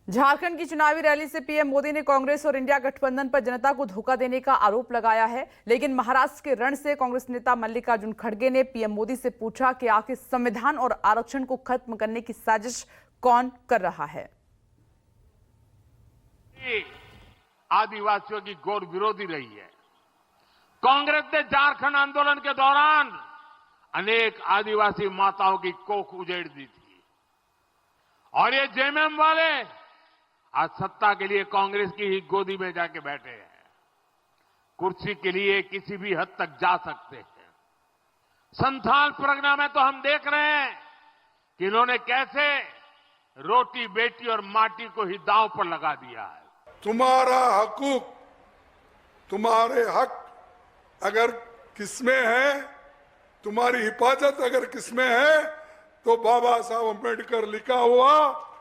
झारखंड की चुनावी रैली से पीएम मोदी ने कांग्रेस और इंडिया गठबंधन पर जनता को धोखा देने का आरोप लगाया है। लेकिन महाराष्ट्र के रण से कांग्रेस नेता मल्लिकार्जुन खड़गे ने पीएम मोदी से पूछा कि आखिर संविधान और आरक्षण को खत्म करने की साजिश कौन कर रहा है। आदिवासियों की घोर विरोधी रही है। कांग्रेस ने झारखंड आंदोलन के दौरान अनेक आदिवासी माताओं की कोख उजेड़ दी थी और ये जेएमएम वाले आज सत्ता के लिए कांग्रेस की ही गोदी में जाके बैठे हैं। कुर्सी के लिए किसी भी हद तक जा सकते हैं। संथाल परगना में तो हम देख रहे हैं कि इन्होंने कैसे रोटी बेटी और माटी को ही दांव पर लगा दिया है। तुम्हारा हकूक, तुम्हारे हक अगर किसमें है, तुम्हारी हिफाजत अगर किसमें है, तो बाबा साहब अम्बेडकर लिखा हुआ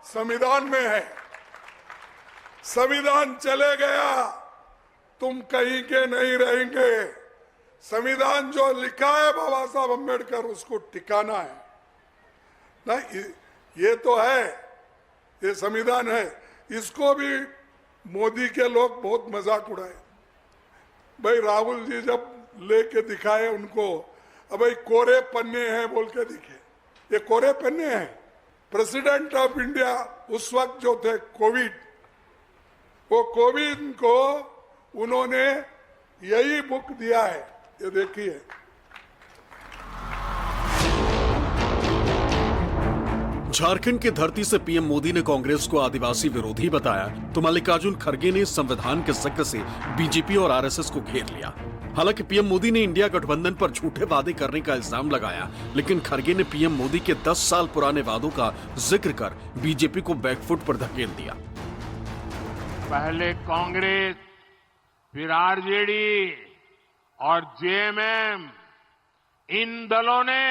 संविधान में है। संविधान चले गया, तुम कहीं के नहीं रहेंगे। संविधान जो लिखा है बाबा साहब अम्बेडकर, उसको टिकाना है ना। ये तो है, ये संविधान है। इसको भी मोदी के लोग बहुत मजाक उड़ाए। भाई राहुल जी जब लेके दिखाए उनको, अब भाई कोरे पन्ने हैं बोल के दिखे। ये कोरे पन्ने हैं। प्रेसिडेंट ऑफ इंडिया उस वक्त जो थे कोविड, वो कोविड को उन्होंने यही बुक दिया है, ये देखिए। झारखंड की धरती से पीएम मोदी ने कांग्रेस को आदिवासी विरोधी बताया तो मल्लिकार्जुन खड़गे ने संविधान के जिक्र से बीजेपी और आरएसएस को घेर लिया। हालांकि पीएम मोदी ने इंडिया गठबंधन पर झूठे वादे करने का इल्जाम लगाया, लेकिन खड़गे ने पीएम मोदी के 10 साल पुराने वादों का जिक्र कर बीजेपी को बैकफुट पर धकेल दिया। पहले कांग्रेस, फिर आरजेडी और जेएमएम, इन दलों ने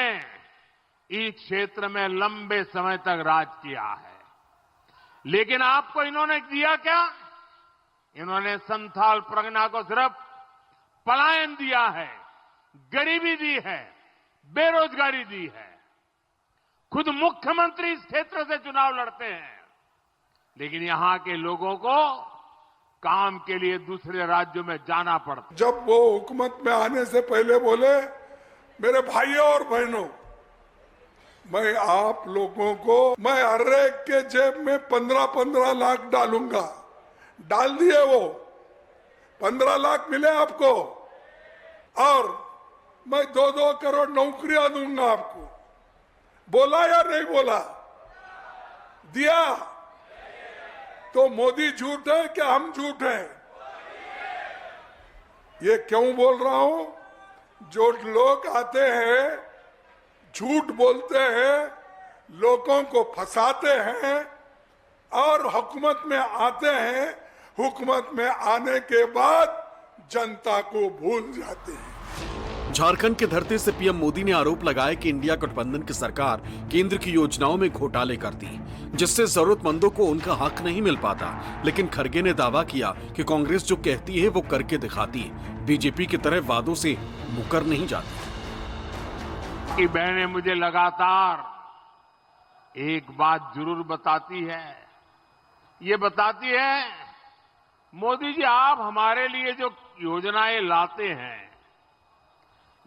इस क्षेत्र में लंबे समय तक राज किया है। लेकिन आपको इन्होंने दिया क्या? इन्होंने संथाल परगना को सिर्फ पलायन दिया है, गरीबी दी है, बेरोजगारी दी है। खुद मुख्यमंत्री इस क्षेत्र से चुनाव लड़ते हैं, लेकिन यहां के लोगों को काम के लिए दूसरे राज्यों में जाना पड़ता। जब वो हुकूमत में आने से पहले बोले, मेरे भाइयों और बहनों, मैं आप लोगों को मैं हर एक के जेब में 15-15 लाख डालूंगा। डाल दिए वो 15 लाख मिले आपको, और मैं 2-2 करोड़ नौकरियां दूंगा आपको। बोला या नहीं बोला? दिया। तो मोदी झूठ है क्या हम झूठ हैं? ये क्यों बोल रहा हूं? जो लोग आते हैं, झूठ बोलते हैं, लोगों को फंसाते हैं और हुकूमत में आते हैं, हुकूमत में आने के बाद जनता को भूल जाते हैं। झारखंड की धरती से पीएम मोदी ने आरोप लगाया कि इंडिया गठबंधन की सरकार केंद्र की योजनाओं में घोटाले करती, जिससे जरूरतमंदों को उनका हक नहीं मिल पाता। लेकिन खड़गे ने दावा किया कि कांग्रेस जो कहती है वो करके दिखाती है, बीजेपी की तरह वादों से मुकर नहीं जाती। की बहनें मुझे लगातार एक बात जरूर बताती है। ये बताती है, मोदी जी आप हमारे लिए जो योजनाएं लाते हैं,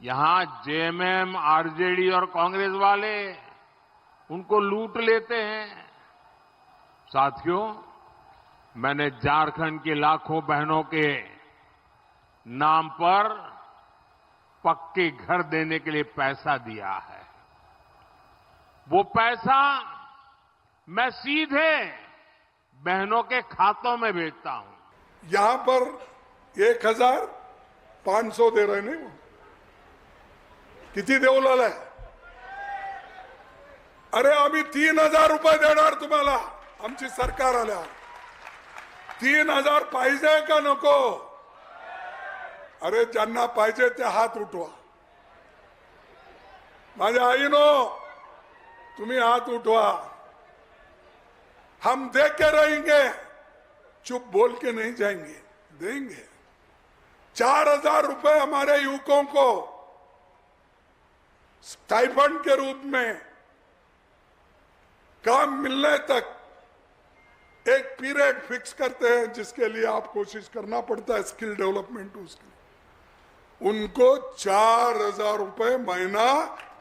यहां जेएमएम, आरजेडी और कांग्रेस वाले उनको लूट लेते हैं। साथियों, मैंने झारखंड की लाखों बहनों के नाम पर पक्के घर देने के लिए पैसा दिया है। वो पैसा मैं सीधे बहनों के खातों में भेजता हूं। यहां पर 1500 दे रहे नहीं, वो किती देऊ लागलाय? अरे आम्ही 3000 रुपये देणार तुम्हाला आमची सरकार आल्यावर। 3000 पाहिजे का नको? अरे ज्यांना पाहिजे ते हात उठवा। माझ्या आईनो, तुम्ही हात उठवा। हम दे के रहेंगे, चुप बोल के नहीं जाएंगे, देंगे। 4000 रुपए हमारे युवकों को स्टाइफंड के रूप में काम मिलने तक एक पीरियड फिक्स करते हैं जिसके लिए आप कोशिश करना पड़ता है, स्किल डेवलपमेंट उसकी, उनको 4,000 रुपए महीना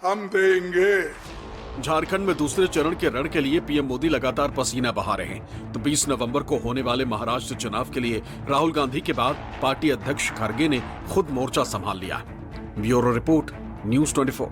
हम देंगे। झारखंड में दूसरे चरण के रण के लिए पीएम मोदी लगातार पसीना बहा रहे हैं, तो 20 नवंबर को होने वाले महाराष्ट्र चुनाव के लिए राहुल गांधी के बाद पार्टी अध्यक्ष खड़गे ने खुद मोर्चा संभाल लिया। Bureau report, news 24।